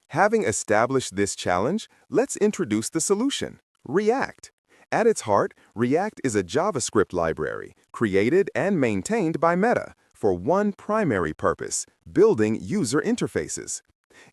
Having established this challenge, let's introduce the solution: React. At its heart, React is a JavaScript library created and maintained by Meta for one primary purpose: building user interfaces.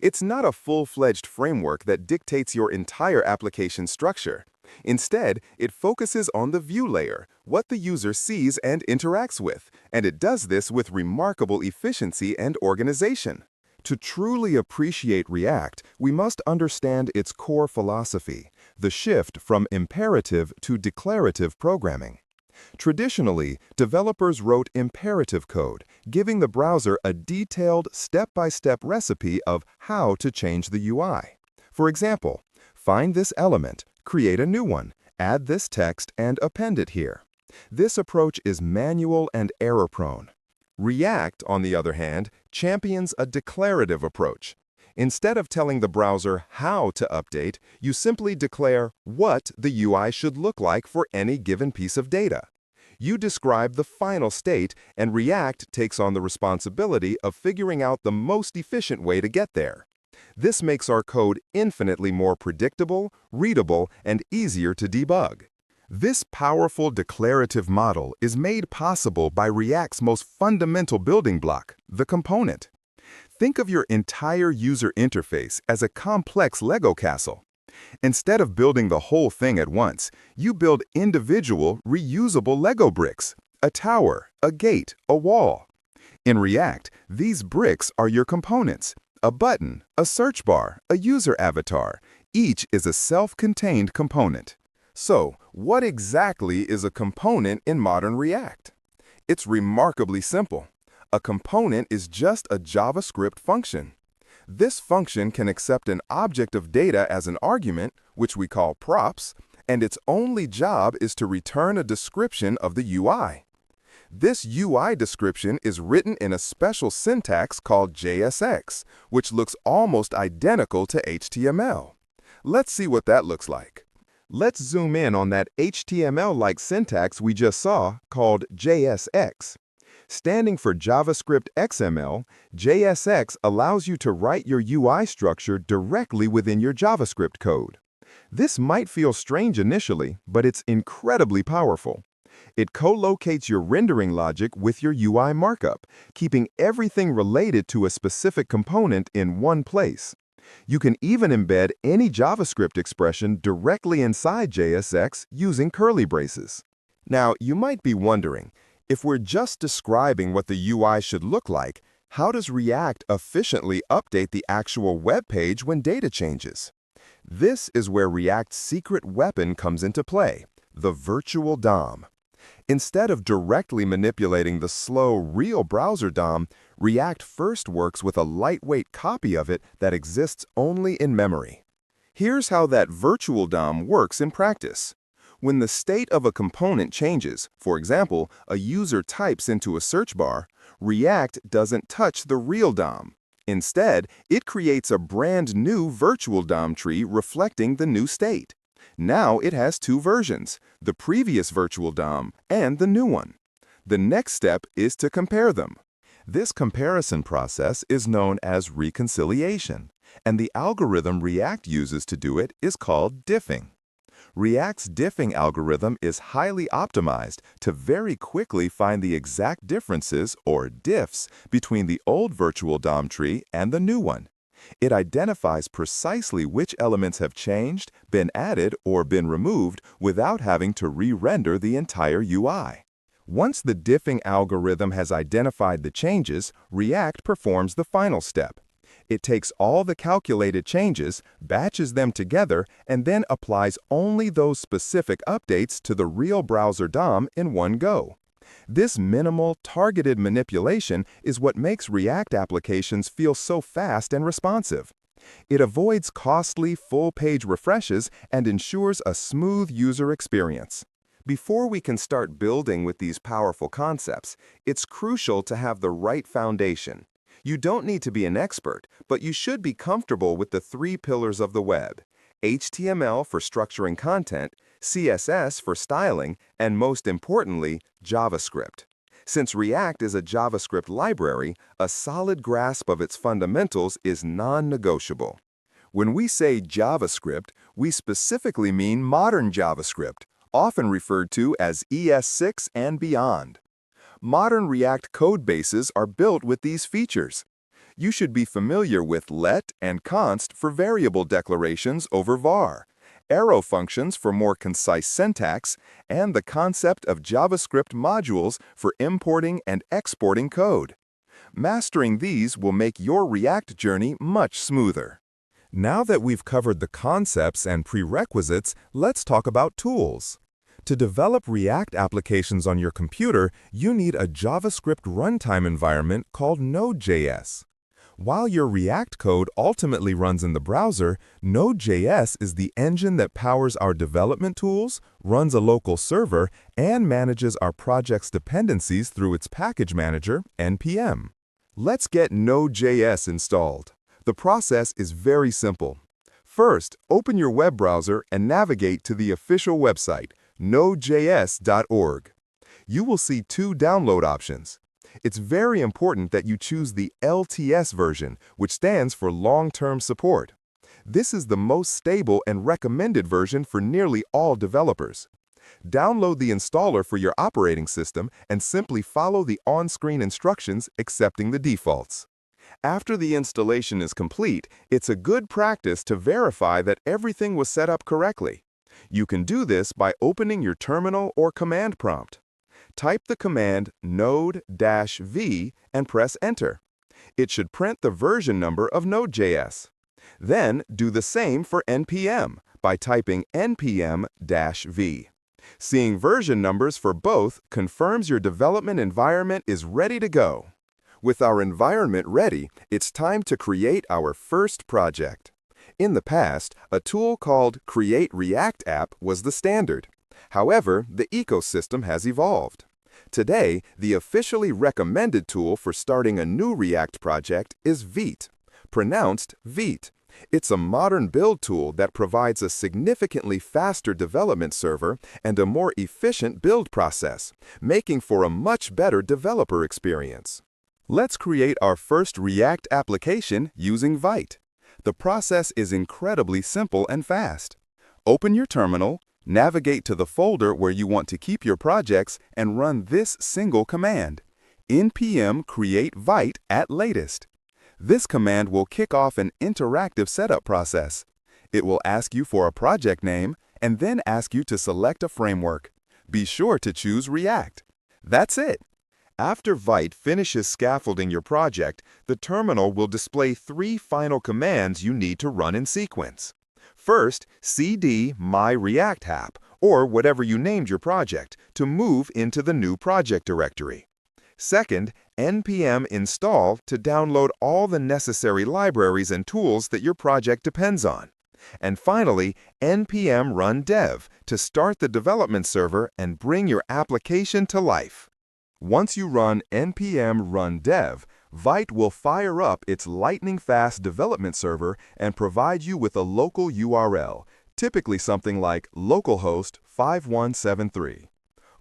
It's not a full-fledged framework that dictates your entire application structure. Instead, it focuses on the view layer, what the user sees and interacts with, and it does this with remarkable efficiency and organization. To truly appreciate React, we must understand its core philosophy, the shift from imperative to declarative programming. Traditionally, developers wrote imperative code, giving the browser a detailed step-by-step recipe of how to change the UI. For example, find this element, create a new one, add this text, and append it here. This approach is manual and error-prone. React, on the other hand, champions a declarative approach. Instead of telling the browser how to update, you simply declare what the UI should look like for any given piece of data. You describe the final state, and React takes on the responsibility of figuring out the most efficient way to get there. This makes our code infinitely more predictable, readable, and easier to debug. This powerful declarative model is made possible by React's most fundamental building block, the component. Think of your entire user interface as a complex Lego castle. Instead of building the whole thing at once, you build individual, reusable Lego bricks: a tower, a gate, a wall. In React, these bricks are your components: a button, a search bar, a user avatar. Each is a self-contained component. So, what exactly is a component in modern React? It's remarkably simple. A component is just a JavaScript function. This function can accept an object of data as an argument, which we call props, and its only job is to return a description of the UI. This UI description is written in a special syntax called JSX, which looks almost identical to HTML. Let's see what that looks like. Let's zoom in on that HTML-like syntax we just saw, called JSX. Standing for JavaScript XML, JSX allows you to write your UI structure directly within your JavaScript code. This might feel strange initially, but it's incredibly powerful. It co-locates your rendering logic with your UI markup, keeping everything related to a specific component in one place. You can even embed any JavaScript expression directly inside JSX using curly braces. Now, you might be wondering, if we're just describing what the UI should look like, how does React efficiently update the actual web page when data changes? This is where React's secret weapon comes into play: the virtual DOM. Instead of directly manipulating the slow, real browser DOM, React first works with a lightweight copy of it that exists only in memory. Here's how that virtual DOM works in practice. When the state of a component changes, for example, a user types into a search bar, React doesn't touch the real DOM. Instead, it creates a brand new virtual DOM tree reflecting the new state. Now it has two versions: the previous virtual DOM and the new one. The next step is to compare them. This comparison process is known as reconciliation, and the algorithm React uses to do it is called diffing. React's diffing algorithm is highly optimized to very quickly find the exact differences, or diffs, between the old virtual DOM tree and the new one. It identifies precisely which elements have changed, been added, or been removed without having to re-render the entire UI. Once the diffing algorithm has identified the changes, React performs the final step. It takes all the calculated changes, batches them together, and then applies only those specific updates to the real browser DOM in one go. This minimal, targeted manipulation is what makes React applications feel so fast and responsive. It avoids costly, full-page refreshes and ensures a smooth user experience. Before we can start building with these powerful concepts, it's crucial to have the right foundation. You don't need to be an expert, but you should be comfortable with the three pillars of the web: HTML for structuring content, CSS for styling, and most importantly, JavaScript. Since React is a JavaScript library, a solid grasp of its fundamentals is non-negotiable. When we say JavaScript, we specifically mean modern JavaScript, often referred to as ES6 and beyond. Modern React code bases are built with these features. You should be familiar with let and const for variable declarations over var, arrow functions for more concise syntax, and the concept of JavaScript modules for importing and exporting code. Mastering these will make your React journey much smoother. Now that we've covered the concepts and prerequisites, let's talk about tools. To develop React applications on your computer, you need a JavaScript runtime environment called Node.js. While your React code ultimately runs in the browser, Node.js is the engine that powers our development tools, runs a local server, and manages our project's dependencies through its package manager, npm. Let's get Node.js installed. The process is very simple. First, open your web browser and navigate to the official website, nodejs.org. You will see two download options. It's very important that you choose the LTS version, which stands for long-term support. This is the most stable and recommended version for nearly all developers. Download the installer for your operating system and simply follow the on-screen instructions, accepting the defaults. After the installation is complete, it's a good practice to verify that everything was set up correctly. You can do this by opening your terminal or command prompt. Type the command node-v and press enter. It should print the version number of Node.js. Then do the same for npm by typing npm-v. Seeing version numbers for both confirms your development environment is ready to go. With our environment ready, it's time to create our first project. In the past, a tool called Create React App was the standard. However, the ecosystem has evolved. Today, the officially recommended tool for starting a new React project is Vite, pronounced Vite. It's a modern build tool that provides a significantly faster development server and a more efficient build process, making for a much better developer experience. Let's create our first React application using Vite. The process is incredibly simple and fast. Open your terminal, navigate to the folder where you want to keep your projects, and run this single command, npm create Vite at latest. This command will kick off an interactive setup process. It will ask you for a project name and then ask you to select a framework. Be sure to choose React. That's it. After Vite finishes scaffolding your project, the terminal will display three final commands you need to run in sequence. First, cd my React app, or whatever you named your project, to move into the new project directory. Second, npm install to download all the necessary libraries and tools that your project depends on. And finally, npm run dev to start the development server and bring your application to life. Once you run npm run dev, Vite will fire up its lightning-fast development server and provide you with a local URL, typically something like localhost 5173.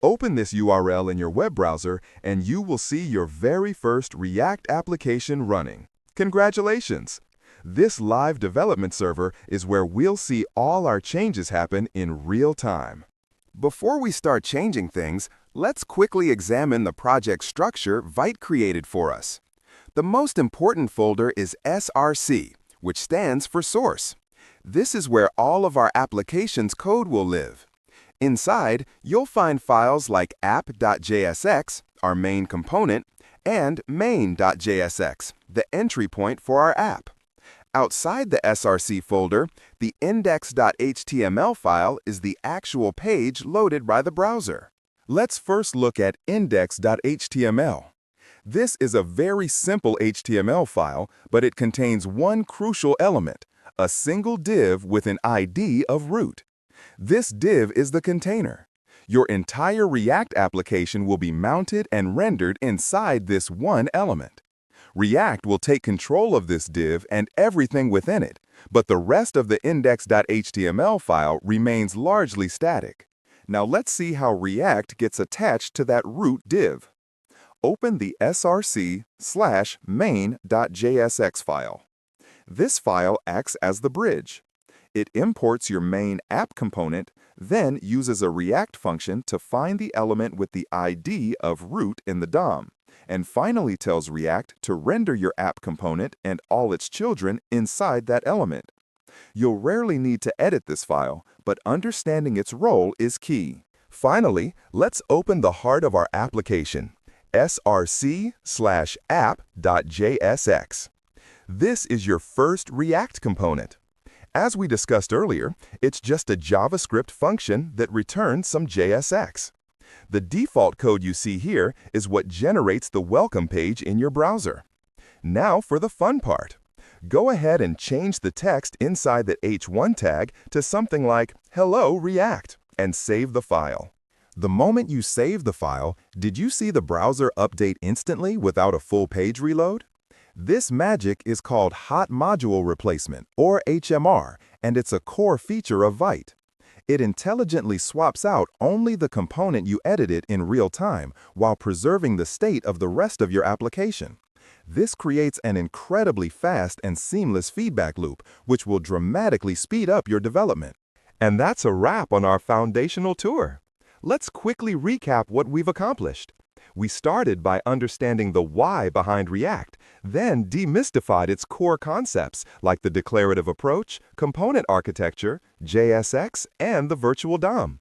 Open this URL in your web browser and you will see your very first React application running. Congratulations! This live development server is where we'll see all our changes happen in real time. Before we start changing things, let's quickly examine the project structure Vite created for us. The most important folder is src, which stands for source. This is where all of our application's code will live. Inside, you'll find files like app.jsx, our main component, and main.jsx, the entry point for our app. Outside the src folder, the index.html file is the actual page loaded by the browser. Let's first look at index.html. This is a very simple HTML file, but it contains one crucial element, a single div with an ID of root. This div is the container. Your entire React application will be mounted and rendered inside this one element. React will take control of this div and everything within it, but the rest of the index.html file remains largely static. Now let's see how React gets attached to that root div. Open the src/main.jsx file. This file acts as the bridge. It imports your main app component, then uses a React function to find the element with the ID of root in the DOM, and finally tells React to render your app component and all its children inside that element. You'll rarely need to edit this file, but understanding its role is key. Finally, let's open the heart of our application, src/app.jsx. This is your first React component. As we discussed earlier, it's just a JavaScript function that returns some JSX. The default code you see here is what generates the welcome page in your browser. Now for the fun part. Go ahead and change the text inside the h1 tag to something like "Hello React" and save the file. The moment you save the file, did you see the browser update instantly without a full page reload? This magic is called Hot Module Replacement, or HMR, and it's a core feature of Vite. It intelligently swaps out only the component you edited in real time while preserving the state of the rest of your application. This creates an incredibly fast and seamless feedback loop, which will dramatically speed up your development. And that's a wrap on our foundational tour. Let's quickly recap what we've accomplished. We started by understanding the why behind React, then demystified its core concepts like the declarative approach, component architecture, JSX, and the virtual DOM.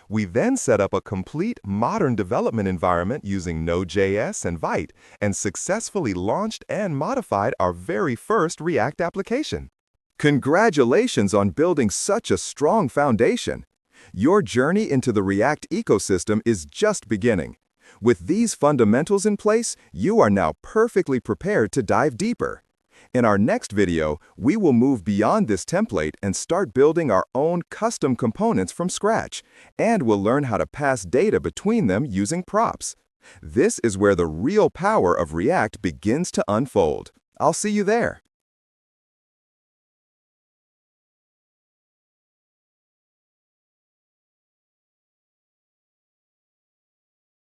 We then set up a complete modern development environment using Node.js and Vite, and successfully launched and modified our very first React application. Congratulations on building such a strong foundation! Your journey into the React ecosystem is just beginning. With these fundamentals in place, you are now perfectly prepared to dive deeper. In our next video, we will move beyond this template and start building our own custom components from scratch, and we'll learn how to pass data between them using props. This is where the real power of React begins to unfold. I'll see you there.